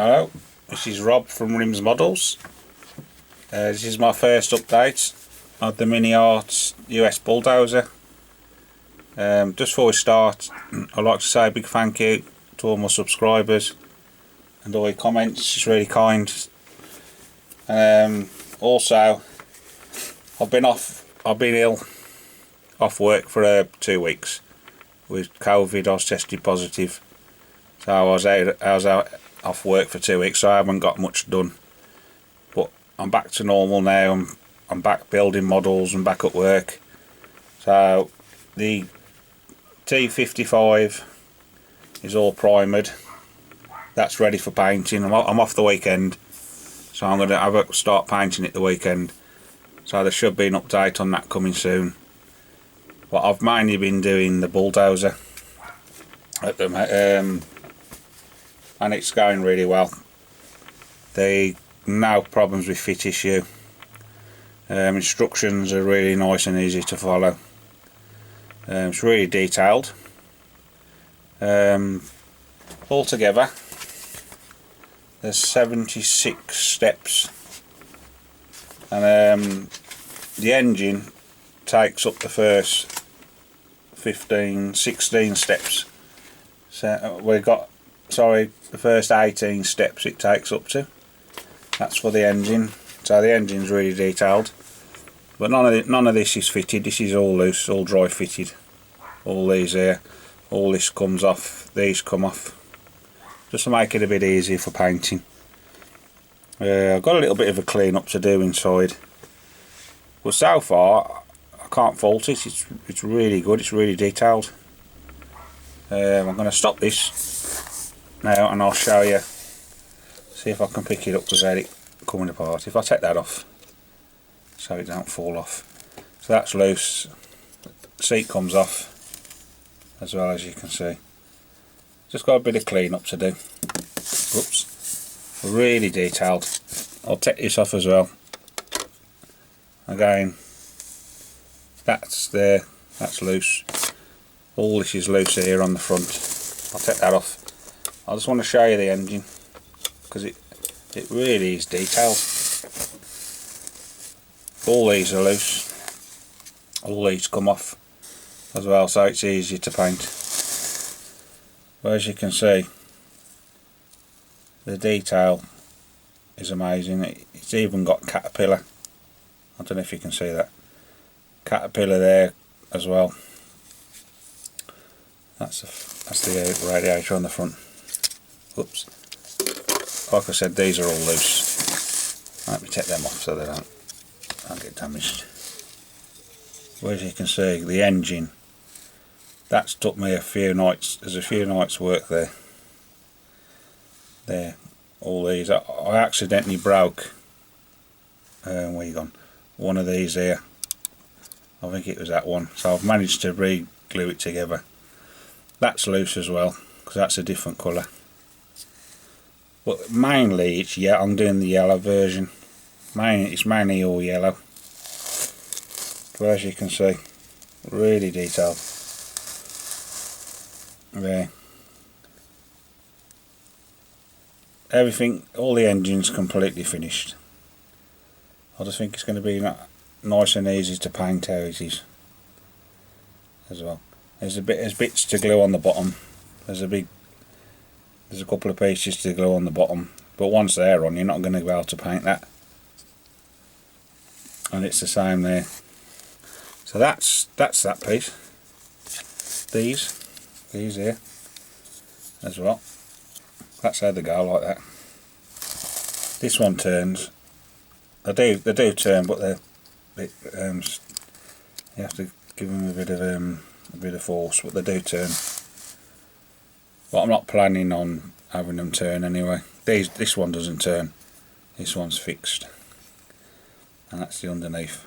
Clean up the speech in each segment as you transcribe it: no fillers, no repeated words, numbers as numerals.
Hello, this is Rob from Rims Models. This is my first update of the MINIART US Bulldozer. Just before we start, I'd like to say a big thank you to all my subscribers and all your comments. It's really kind. Also, I've been ill, off work for 2 weeks with COVID. I was tested positive, so I was out off work for 2 weeks, so I haven't got much done. But I'm back to normal now. I'm back building models and back at work. So the T55 is all primered. That's ready for painting. I'm off the weekend, so I'm going to start painting it the weekend. So there should be an update on that coming soon. But I've mainly been doing the Bulldozer at the and it's going really well. There's no problems with fit issue. Instructions are really nice and easy to follow. It's really detailed. Altogether there's 76 steps, and the engine takes up the first 16 steps. So the first 18 steps it takes up to. That's for the engine. So the engine's really detailed. But none of this is fitted. This is all loose, all dry fitted. All these here, all this comes off. These come off, just to make it a bit easier for painting. I've got a little bit of a clean up to do inside. But so far, I can't fault it. It's really good. It's really detailed. I'm going to stop this now and I'll show you, see if I can pick it up without it coming apart. If I take that off so it don't fall off. So that's loose, the seat comes off as well, as you can see. Just got a bit of clean up to do. Oops, really detailed. I'll take this off as well. Again, that's there, that's loose. All this is loose here on the front. I'll take that off. I just want to show you the engine, because it really is detailed. All these are loose. All these come off as well, so it's easier to paint. But as you can see, the detail is amazing. It's even got caterpillar. I don't know if you can see that. Caterpillar there as well. That's the radiator on the front. Oops. Like I said, these are all loose. Let me take them off so they don't get damaged. Well, as you can see, the engine, that's took me a few nights. There's a few nights work there. There, all these. I accidentally broke. Where you gone? One of these here. I think it was that one. So I've managed to re-glue it together. That's loose as well, because that's a different colour. But mainly it's I'm doing the yellow version. It's mainly all yellow. But as you can see, really detailed. There. Everything, all the engine's completely finished. I just think it's going to be nice and easy to paint how it is as well. There's bits to glue on the bottom. There's a couple of pieces to glue on the bottom, but once they're on, you're not going to be able to paint that. And it's the same there. So that's that piece. These here as well. That's how they go, like that. This one turns. They do turn, but they're a bit, you have to give them a bit of force, but they do turn. But I'm not planning on having them turn anyway. This one doesn't turn. This one's fixed, and that's the underneath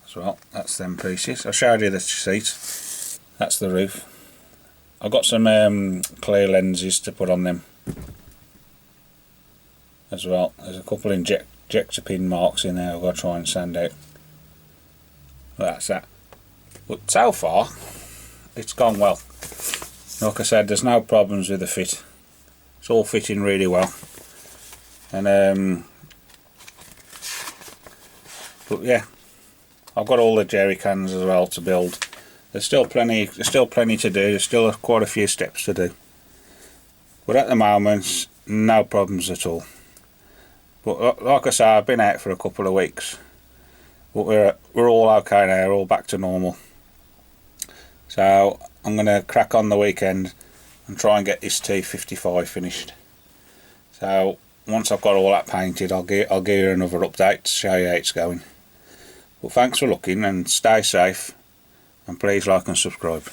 as well. That's them pieces. I showed you the seat. That's the roof. I've got some clear lenses to put on them as well. There's a couple of injector pin marks in there I've got to try and sand out. That's that. But so far, it's gone well. Like I said, there's no problems with the fit. it's all fitting really well. And but yeah, I've got all the jerry cans as well to build. There's still plenty to do. There's still quite a few steps to do. But at the moment, no problems at all. But like I say, I've been out for a couple of weeks. But we're all okay now. We're all back to normal. So I'm going to crack on the weekend and try and get this T55 finished. So once I've got all that painted, I'll give you another update to show you how it's going. But thanks for looking, and stay safe, and please like and subscribe.